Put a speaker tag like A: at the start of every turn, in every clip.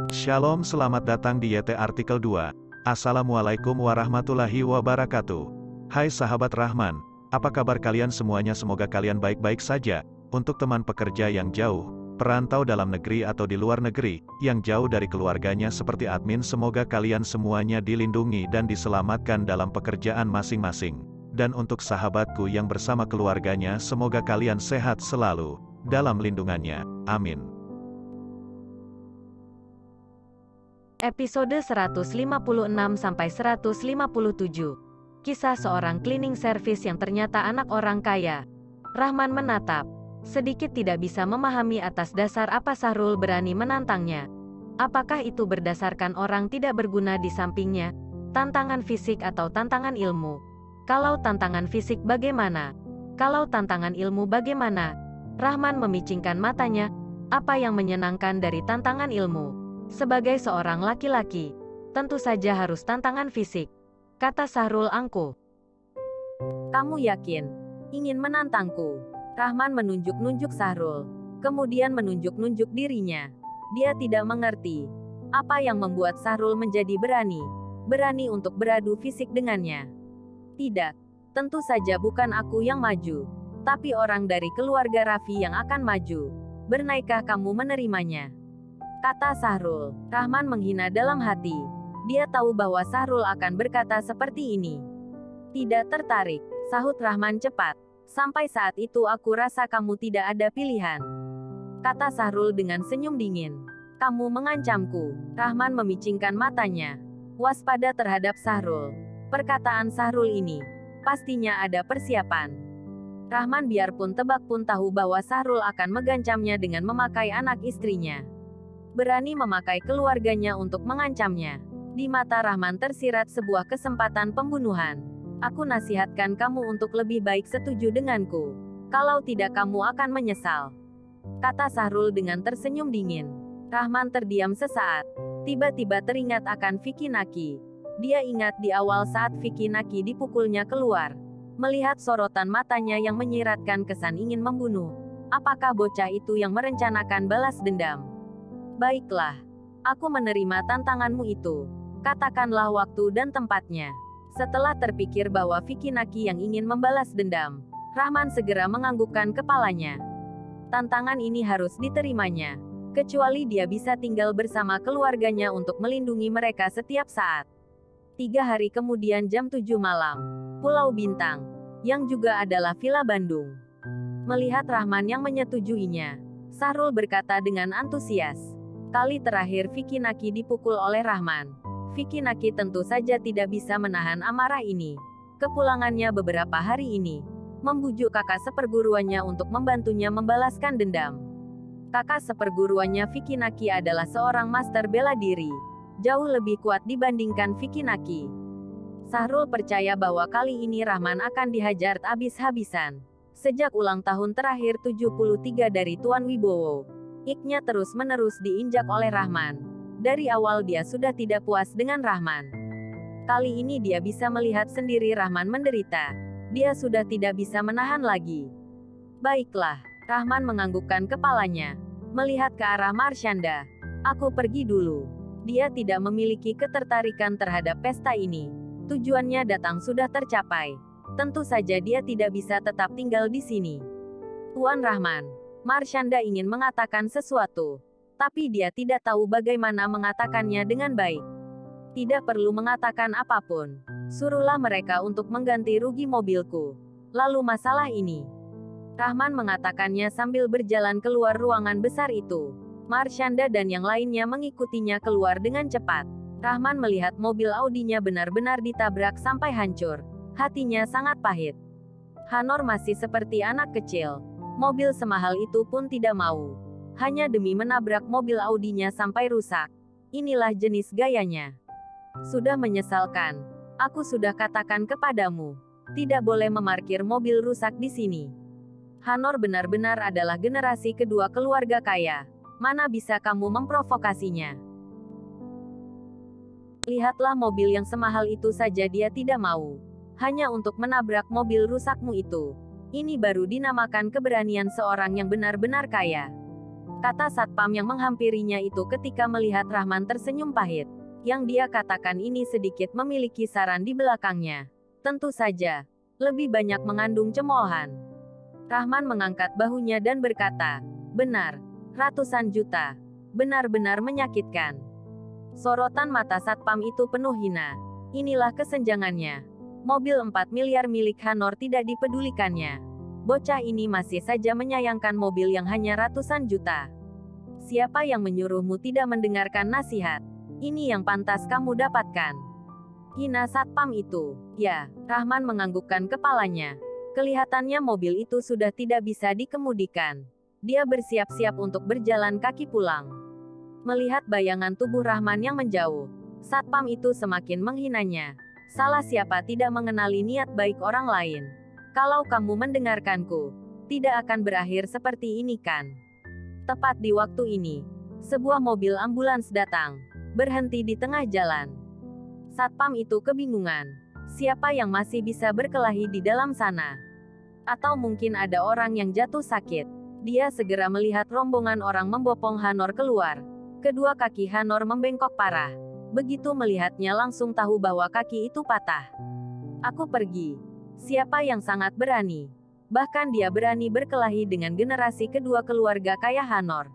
A: Shalom, selamat datang di YT Artikel 2. Assalamualaikum warahmatullahi wabarakatuh. Hai sahabat Rahman, apa kabar kalian semuanya? Semoga kalian baik-baik saja. Untuk teman pekerja yang jauh, perantau dalam negeri atau di luar negeri, yang jauh dari keluarganya seperti admin, semoga kalian semuanya dilindungi dan diselamatkan dalam pekerjaan masing-masing. Dan untuk sahabatku yang bersama keluarganya, semoga kalian sehat selalu dalam lindungannya. Amin.
B: Episode 156-157. Kisah seorang cleaning service yang ternyata anak orang kaya. Rahman menatap. Sedikit tidak bisa memahami atas dasar apa Sahrul berani menantangnya. Apakah itu berdasarkan orang tidak berguna di sampingnya? Tantangan fisik atau tantangan ilmu? Kalau tantangan fisik bagaimana? Kalau tantangan ilmu bagaimana? Rahman memicingkan matanya. Apa yang menyenangkan dari tantangan ilmu? Sebagai seorang laki-laki, tentu saja harus tantangan fisik, kata Sahrul angkuh. Kamu yakin ingin menantangku? Rahman menunjuk-nunjuk Sahrul, kemudian menunjuk-nunjuk dirinya. Dia tidak mengerti apa yang membuat Sahrul menjadi berani untuk beradu fisik dengannya. Tidak, tentu saja bukan aku yang maju, tapi orang dari keluarga Raffi yang akan maju. Bernaikah kamu menerimanya? Kata Sahrul. Rahman menghina dalam hati. Dia tahu bahwa Sahrul akan berkata seperti ini. Tidak tertarik, sahut Rahman cepat. Sampai saat itu aku rasa kamu tidak ada pilihan. Kata Sahrul dengan senyum dingin. Kamu mengancamku. Rahman memicingkan matanya. Waspada terhadap Sahrul. Perkataan Sahrul ini pastinya ada persiapan. Rahman biarpun tebak pun tahu bahwa Sahrul akan mengancamnya dengan memakai anak istrinya. Berani memakai keluarganya untuk mengancamnya. Di mata Rahman tersirat sebuah kesempatan pembunuhan. Aku nasihatkan kamu untuk lebih baik setuju denganku. Kalau tidak kamu akan menyesal. Kata Sahrul dengan tersenyum dingin. Rahman terdiam sesaat. Tiba-tiba teringat akan Vicky Naki. Dia ingat di awal saat Vicky Naki dipukulnya keluar. Melihat sorotan matanya yang menyiratkan kesan ingin membunuh. Apakah bocah itu yang merencanakan balas dendam? Baiklah, aku menerima tantanganmu itu. Katakanlah waktu dan tempatnya. Setelah terpikir bahwa Vicky Naki yang ingin membalas dendam, Rahman segera menganggukkan kepalanya. Tantangan ini harus diterimanya. Kecuali dia bisa tinggal bersama keluarganya untuk melindungi mereka setiap saat. 3 hari kemudian jam 7 malam, Pulau Bintang, yang juga adalah Villa Bandung. Melihat Rahman yang menyetujuinya, Sahrul berkata dengan antusias. Kali terakhir Vicky Naki dipukul oleh Rahman. Vicky Naki tentu saja tidak bisa menahan amarah ini. Kepulangannya beberapa hari ini membujuk kakak seperguruannya untuk membantunya membalaskan dendam. Kakak seperguruannya Vicky Naki adalah seorang master bela diri. Jauh lebih kuat dibandingkan Vicky Naki. Sahrul percaya bahwa kali ini Rahman akan dihajar habis-habisan. Sejak ulang tahun terakhir 73 dari Tuan Wibowo, iknya terus-menerus diinjak oleh Rahman. Dari awal dia sudah tidak puas dengan Rahman. Kali ini dia bisa melihat sendiri Rahman menderita. Dia sudah tidak bisa menahan lagi. Baiklah, Rahman menganggukkan kepalanya. Melihat ke arah Marshanda. Aku pergi dulu. Dia tidak memiliki ketertarikan terhadap pesta ini. Tujuannya datang sudah tercapai. Tentu saja dia tidak bisa tetap tinggal di sini. Tuan Rahman. Marshanda ingin mengatakan sesuatu, tapi dia tidak tahu bagaimana mengatakannya dengan baik. Tidak perlu mengatakan apapun. Suruhlah mereka untuk mengganti rugi mobilku. Lalu masalah ini. Rahman mengatakannya sambil berjalan keluar ruangan besar itu. Marshanda dan yang lainnya mengikutinya keluar dengan cepat. Rahman melihat mobil Audinya benar-benar ditabrak sampai hancur. Hatinya sangat pahit. Hanor masih seperti anak kecil. Mobil semahal itu pun tidak mau. Hanya demi menabrak mobil Audinya sampai rusak. Inilah jenis gayanya. Sudah menyesalkan. Aku sudah katakan kepadamu. Tidak boleh memarkir mobil rusak di sini. Hanor benar-benar adalah generasi kedua keluarga kaya. Mana bisa kamu memprovokasinya? Lihatlah mobil yang semahal itu saja dia tidak mau. Hanya untuk menabrak mobil rusakmu itu. Ini baru dinamakan keberanian seorang yang benar-benar kaya. kata satpam yang menghampirinya itu ketika melihat Rahman tersenyum pahit. Yang dia katakan ini sedikit memiliki saran di belakangnya. Tentu saja, lebih banyak mengandung cemoohan. Rahman mengangkat bahunya dan berkata, benar, ratusan juta. Benar-benar menyakitkan. Sorotan mata satpam itu penuh hina. Inilah kesenjangannya. Mobil 4 miliar milik Hanor tidak dipedulikannya. Bocah ini masih saja menyayangkan mobil yang hanya ratusan juta. Siapa yang menyuruhmu tidak mendengarkan nasihat? Ini yang pantas kamu dapatkan. Hina satpam itu. Ya, Rahman menganggukkan kepalanya. Kelihatannya mobil itu sudah tidak bisa dikemudikan. Dia bersiap-siap untuk berjalan kaki pulang. Melihat bayangan tubuh Rahman yang menjauh, satpam itu semakin menghinanya. Salah siapa tidak mengenali niat baik orang lain. Kalau kamu mendengarkanku, tidak akan berakhir seperti ini kan? Tepat di waktu ini, sebuah mobil ambulans datang, berhenti di tengah jalan. Satpam itu kebingungan. Siapa yang masih bisa berkelahi di dalam sana? Atau mungkin ada orang yang jatuh sakit. Dia segera melihat rombongan orang membopong Hanor keluar. Kedua kaki Hanor membengkok parah. Begitu melihatnya langsung tahu bahwa kaki itu patah. Aku pergi. Siapa yang sangat berani? Bahkan dia berani berkelahi dengan generasi kedua keluarga kaya Hanor.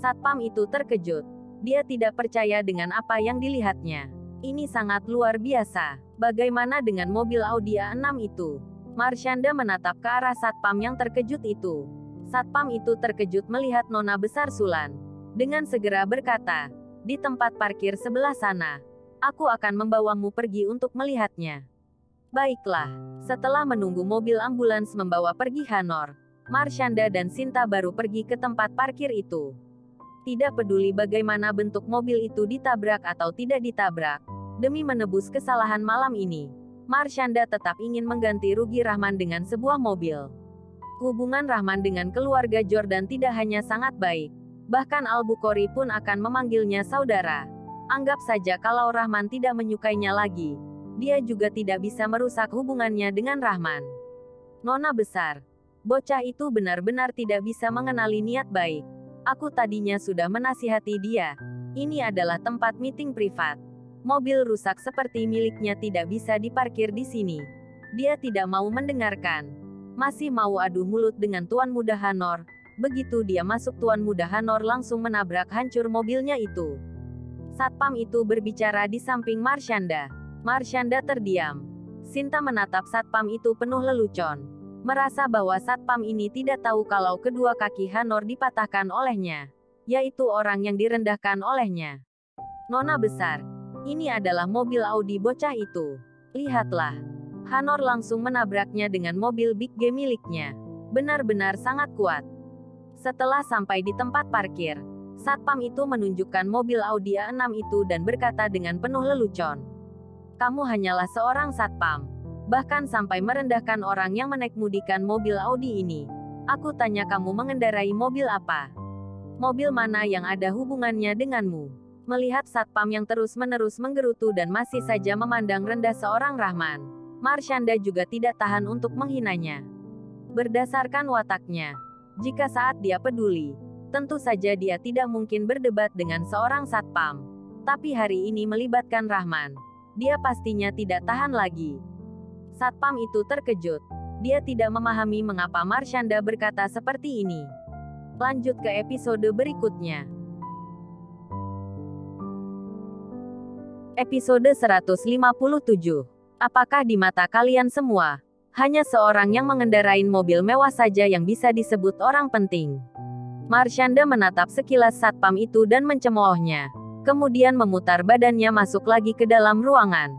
B: Satpam itu terkejut. Dia tidak percaya dengan apa yang dilihatnya. Ini sangat luar biasa. Bagaimana dengan mobil Audi A6 itu? Marsyanda menatap ke arah satpam yang terkejut itu. Satpam itu terkejut melihat nona besar Sulan. Dengan segera berkata, di tempat parkir sebelah sana. Aku akan membawamu pergi untuk melihatnya. Baiklah. Setelah menunggu mobil ambulans membawa pergi Hanor, Marsyanda dan Sinta baru pergi ke tempat parkir itu. Tidak peduli bagaimana bentuk mobil itu ditabrak atau tidak ditabrak. Demi menebus kesalahan malam ini, Marsyanda tetap ingin mengganti rugi Rahman dengan sebuah mobil. Hubungan Rahman dengan keluarga Jordan tidak hanya sangat baik, bahkan Al-Bukhari pun akan memanggilnya saudara. Anggap saja kalau Rahman tidak menyukainya lagi, dia juga tidak bisa merusak hubungannya dengan Rahman. Nona besar, bocah itu benar-benar tidak bisa mengenali niat baik. Aku tadinya sudah menasihati dia. Ini adalah tempat meeting privat. Mobil rusak seperti miliknya tidak bisa diparkir di sini. Dia tidak mau mendengarkan. Masih mau adu mulut dengan Tuan Muda Hanor. Begitu dia masuk, Tuan Muda Hanor langsung menabrak hancur mobilnya itu. Satpam itu berbicara di samping Marsyanda. Marsyanda terdiam. Sinta menatap satpam itu penuh lelucon. Merasa bahwa satpam ini tidak tahu kalau kedua kaki Hanor dipatahkan olehnya. Yaitu orang yang direndahkan olehnya. Nona besar, ini adalah mobil Audi bocah itu. Lihatlah. Hanor langsung menabraknya dengan mobil Big G miliknya. Benar-benar sangat kuat. Setelah sampai di tempat parkir, satpam itu menunjukkan mobil Audi A6 itu dan berkata dengan penuh lelucon. Kamu hanyalah seorang satpam. Bahkan sampai merendahkan orang yang menaikmudikan mobil Audi ini. Aku tanya kamu mengendarai mobil apa? Mobil mana yang ada hubungannya denganmu? Melihat satpam yang terus-menerus menggerutu dan masih saja memandang rendah seorang Rahman, Marsyanda juga tidak tahan untuk menghinanya. Berdasarkan wataknya, jika saat dia peduli, tentu saja dia tidak mungkin berdebat dengan seorang satpam. Tapi hari ini melibatkan Rahman, dia pastinya tidak tahan lagi. Satpam itu terkejut. Dia tidak memahami mengapa Marsyanda berkata seperti ini. Lanjut ke episode berikutnya. Episode 157. Apakah di mata kalian semua, hanya seorang yang mengendarai mobil mewah saja yang bisa disebut orang penting? Marsyanda menatap sekilas satpam itu dan mencemoohnya. Kemudian memutar badannya masuk lagi ke dalam ruangan.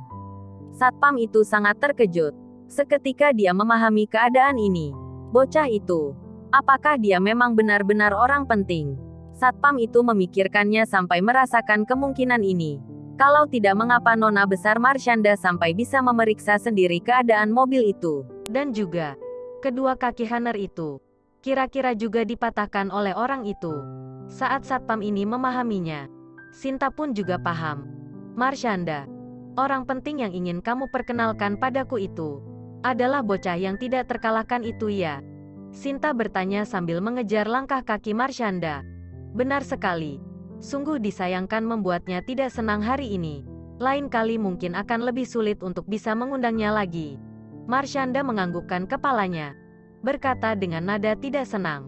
B: Satpam itu sangat terkejut. Seketika dia memahami keadaan ini. Bocah itu, apakah dia memang benar-benar orang penting? Satpam itu memikirkannya sampai merasakan kemungkinan ini. Kalau tidak, mengapa nona besar Marsyanda sampai bisa memeriksa sendiri keadaan mobil itu? Dan juga, kedua kaki Hanor itu, kira-kira juga dipatahkan oleh orang itu. Saat satpam ini memahaminya, Sinta pun juga paham. Marsyanda, orang penting yang ingin kamu perkenalkan padaku itu adalah bocah yang tidak terkalahkan itu ya? Sinta bertanya sambil mengejar langkah kaki Marsyanda. Benar sekali. Sungguh disayangkan membuatnya tidak senang hari ini. Lain kali mungkin akan lebih sulit untuk bisa mengundangnya lagi. Marshanda menganggukkan kepalanya, berkata dengan nada tidak senang.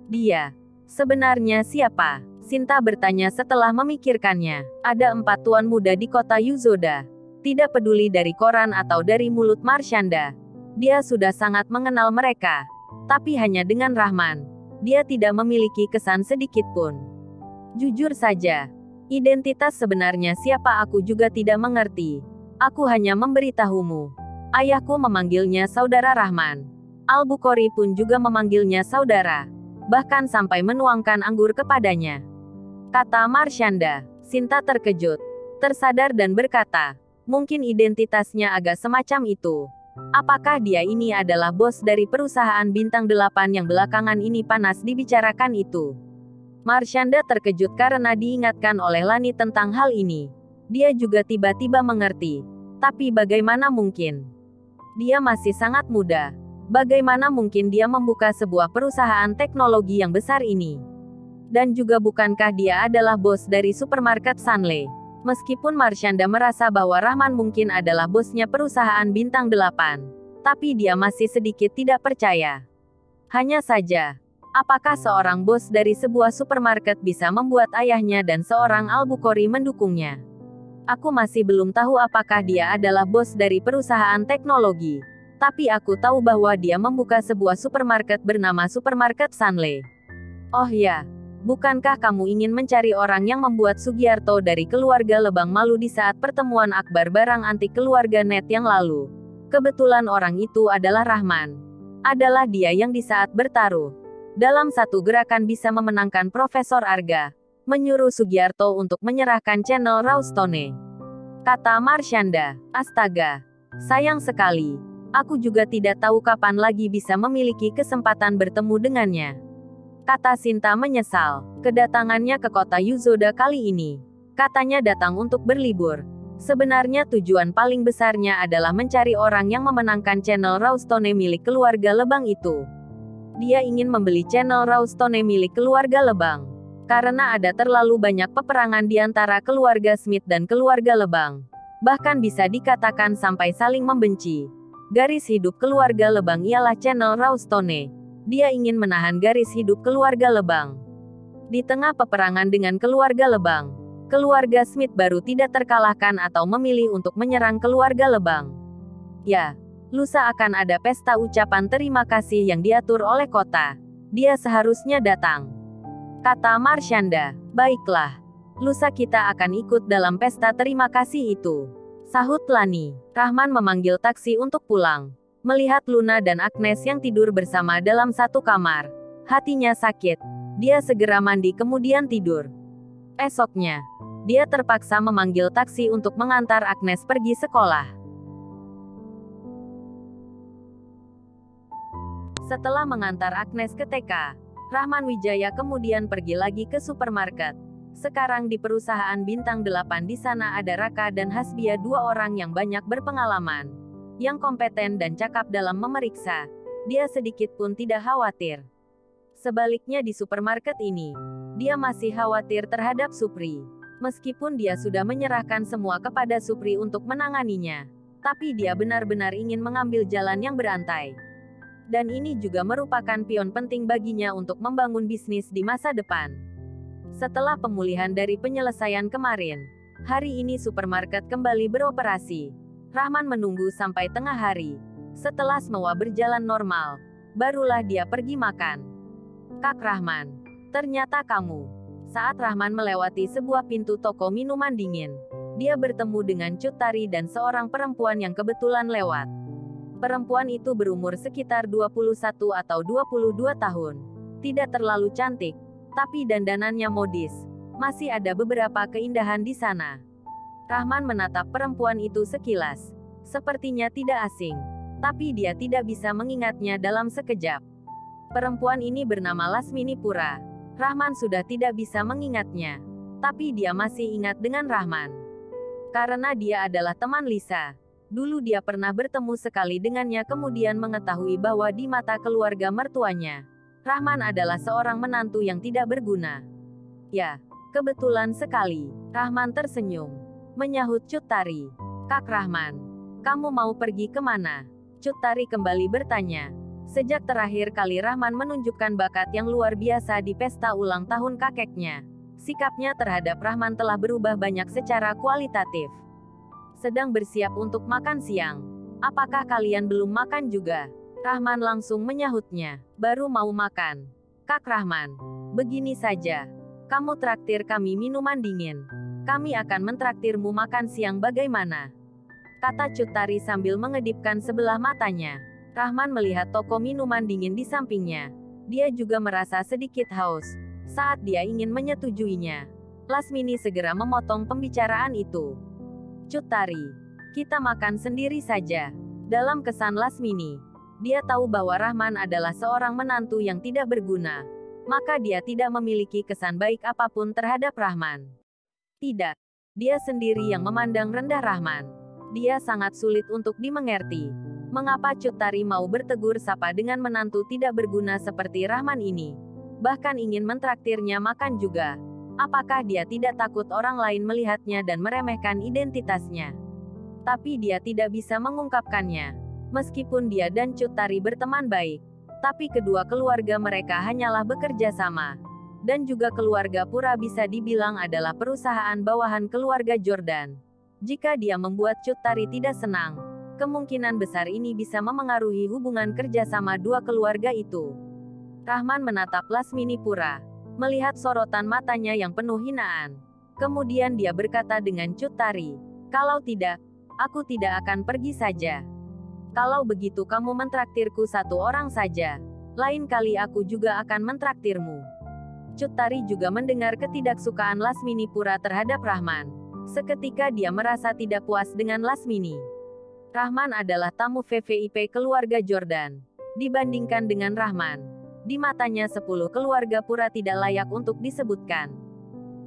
C: Dia sebenarnya siapa? Sinta bertanya setelah memikirkannya. Ada 4 tuan muda di kota Yuzoda. Tidak peduli dari koran atau dari mulut Marshanda. Dia sudah sangat mengenal mereka. Tapi hanya dengan Rahman, dia tidak memiliki kesan sedikit pun. Jujur saja, identitas sebenarnya siapa aku juga tidak mengerti. Aku hanya memberitahumu. Ayahku memanggilnya Saudara Rahman. Al-Bukhari pun juga memanggilnya saudara. Bahkan sampai menuangkan anggur kepadanya. Kata Marshanda. Sinta terkejut, tersadar dan berkata, mungkin identitasnya agak semacam itu. Apakah dia ini adalah bos dari perusahaan bintang 8 yang belakangan ini panas dibicarakan itu? Marshanda terkejut karena diingatkan oleh Lani tentang hal ini. Dia juga tiba-tiba mengerti. Tapi bagaimana mungkin? Dia masih sangat muda. Bagaimana mungkin dia membuka sebuah perusahaan teknologi yang besar ini? Dan juga bukankah dia adalah bos dari supermarket Sunley? Meskipun Marshanda merasa bahwa Rahman mungkin adalah bosnya perusahaan bintang 8, tapi dia masih sedikit tidak percaya. Hanya saja, apakah seorang bos dari sebuah supermarket bisa membuat ayahnya dan seorang Al-Bukhari mendukungnya? Aku masih belum tahu apakah dia adalah bos dari perusahaan teknologi. Tapi aku tahu bahwa dia membuka sebuah supermarket bernama Supermarket Sunley. Oh ya, bukankah kamu ingin mencari orang yang membuat Sugiarto dari keluarga Lebang malu di saat pertemuan akbar barang antik keluarga Net yang lalu? Kebetulan orang itu adalah Rahman. Adalah dia yang di saat bertaruh dalam satu gerakan bisa memenangkan Profesor Arga, menyuruh Sugiarto untuk menyerahkan channel Raustone. Kata Marshanda. Astaga, sayang sekali. Aku juga tidak tahu kapan lagi bisa memiliki kesempatan bertemu dengannya. Kata Sinta menyesal. Kedatangannya ke kota Yuzoda kali ini, katanya datang untuk berlibur. Sebenarnya tujuan paling besarnya adalah mencari orang yang memenangkan channel Raustone milik keluarga Lebang itu. Dia ingin membeli channel Raustone milik keluarga Lebang. Karena ada terlalu banyak peperangan di antara keluarga Smith dan keluarga Lebang. Bahkan bisa dikatakan sampai saling membenci. Garis hidup keluarga Lebang ialah channel Raustone. Dia ingin menahan garis hidup keluarga Lebang. Di tengah peperangan dengan keluarga Lebang, keluarga Smith baru tidak terkalahkan atau memilih untuk menyerang keluarga Lebang. Ya, lusa akan ada pesta ucapan terima kasih yang diatur oleh kota. Dia seharusnya datang. Kata Marshanda. Baiklah, lusa kita akan ikut dalam pesta terima kasih itu. Sahut Lani. Rahman memanggil taksi untuk pulang. Melihat Luna dan Agnes yang tidur bersama dalam satu kamar, hatinya sakit. Dia segera mandi kemudian tidur. Esoknya, dia terpaksa memanggil taksi untuk mengantar Agnes pergi sekolah. Setelah mengantar Agnes ke TK, Rahman Wijaya kemudian pergi lagi ke supermarket. Sekarang di perusahaan bintang 8 di sana ada Raka dan Hasbia, 2 orang yang banyak berpengalaman, yang kompeten dan cakap dalam memeriksa. Dia sedikit pun tidak khawatir. Sebaliknya di supermarket ini, dia masih khawatir terhadap Supri. Meskipun dia sudah menyerahkan semua kepada Supri untuk menanganinya, tapi dia benar-benar ingin mengambil jalan yang berantai. Dan ini juga merupakan pion penting baginya untuk membangun bisnis di masa depan. Setelah pemulihan dari penyelesaian kemarin, hari ini supermarket kembali beroperasi. Rahman menunggu sampai tengah hari. Setelah semua berjalan normal, barulah dia pergi makan. Kak Rahman, ternyata kamu. Saat Rahman melewati sebuah pintu toko minuman dingin, dia bertemu dengan Cut Tari dan seorang perempuan yang kebetulan lewat. Perempuan itu berumur sekitar 21 atau 22 tahun. Tidak terlalu cantik, tapi dandanannya modis. Masih ada beberapa keindahan di sana. Rahman menatap perempuan itu sekilas. Sepertinya tidak asing, tapi dia tidak bisa mengingatnya dalam sekejap. Perempuan ini bernama Lasmini Pura. Rahman sudah tidak bisa mengingatnya, tapi dia masih ingat dengan Rahman. Karena dia adalah teman Lisa. Dulu dia pernah bertemu sekali dengannya kemudian mengetahui bahwa di mata keluarga mertuanya, Rahman adalah seorang menantu yang tidak berguna. Ya, kebetulan sekali. Rahman tersenyum. Menyahut Cut Tari. Kak Rahman, kamu mau pergi kemana? Cut Tari kembali bertanya. Sejak terakhir kali Rahman menunjukkan bakat yang luar biasa di pesta ulang tahun kakeknya, sikapnya terhadap Rahman telah berubah banyak secara kualitatif. Sedang bersiap untuk makan siang. Apakah kalian belum makan juga? Rahman langsung menyahutnya. Baru mau makan. Kak Rahman, begini saja. Kamu traktir kami minuman dingin. Kami akan mentraktirmu makan siang bagaimana? Kata Cut Tari sambil mengedipkan sebelah matanya. Rahman melihat toko minuman dingin di sampingnya. Dia juga merasa sedikit haus. Saat dia ingin menyetujuinya, Lasmini segera memotong pembicaraan itu. Cut Tari, kita makan sendiri saja. Dalam kesan Lasmini, dia tahu bahwa Rahman adalah seorang menantu yang tidak berguna. Maka dia tidak memiliki kesan baik apapun terhadap Rahman. Tidak. Dia sendiri yang memandang rendah Rahman. Dia sangat sulit untuk dimengerti. Mengapa Cut Tari mau bertegur sapa dengan menantu tidak berguna seperti Rahman ini? Bahkan ingin mentraktirnya makan juga. Apakah dia tidak takut orang lain melihatnya dan meremehkan identitasnya? Tapi dia tidak bisa mengungkapkannya. Meskipun dia dan Cut Tari berteman baik, tapi kedua keluarga mereka hanyalah bekerja sama. Dan juga keluarga Pura bisa dibilang adalah perusahaan bawahan keluarga Jordan. Jika dia membuat Cut Tari tidak senang, kemungkinan besar ini bisa memengaruhi hubungan kerjasama dua keluarga itu. Rahman menatap Lasmini Pura, melihat sorotan matanya yang penuh hinaan. Kemudian dia berkata dengan Cut Tari, kalau tidak, aku tidak akan pergi saja. Kalau begitu kamu mentraktirku satu orang saja. Lain kali aku juga akan mentraktirmu. Cut Tari juga mendengar ketidaksukaan Lasmini Pura terhadap Rahman. Seketika dia merasa tidak puas dengan Lasmini. Rahman adalah tamu VVIP keluarga Jordan. Dibandingkan dengan Rahman, di matanya 10 keluarga Pura tidak layak untuk disebutkan.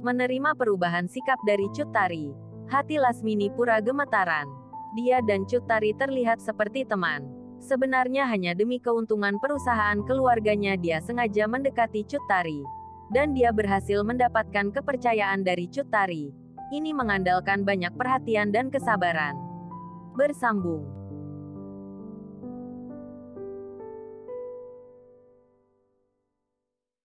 C: Menerima perubahan sikap dari Cut Tari, hati Lasmini Pura gemetaran. Dia dan Cut Tari terlihat seperti teman. Sebenarnya hanya demi keuntungan perusahaan keluarganya dia sengaja mendekati Cut Tari. Dan dia berhasil mendapatkan kepercayaan dari Cut Tari. Ini mengandalkan banyak perhatian dan kesabaran. Bersambung.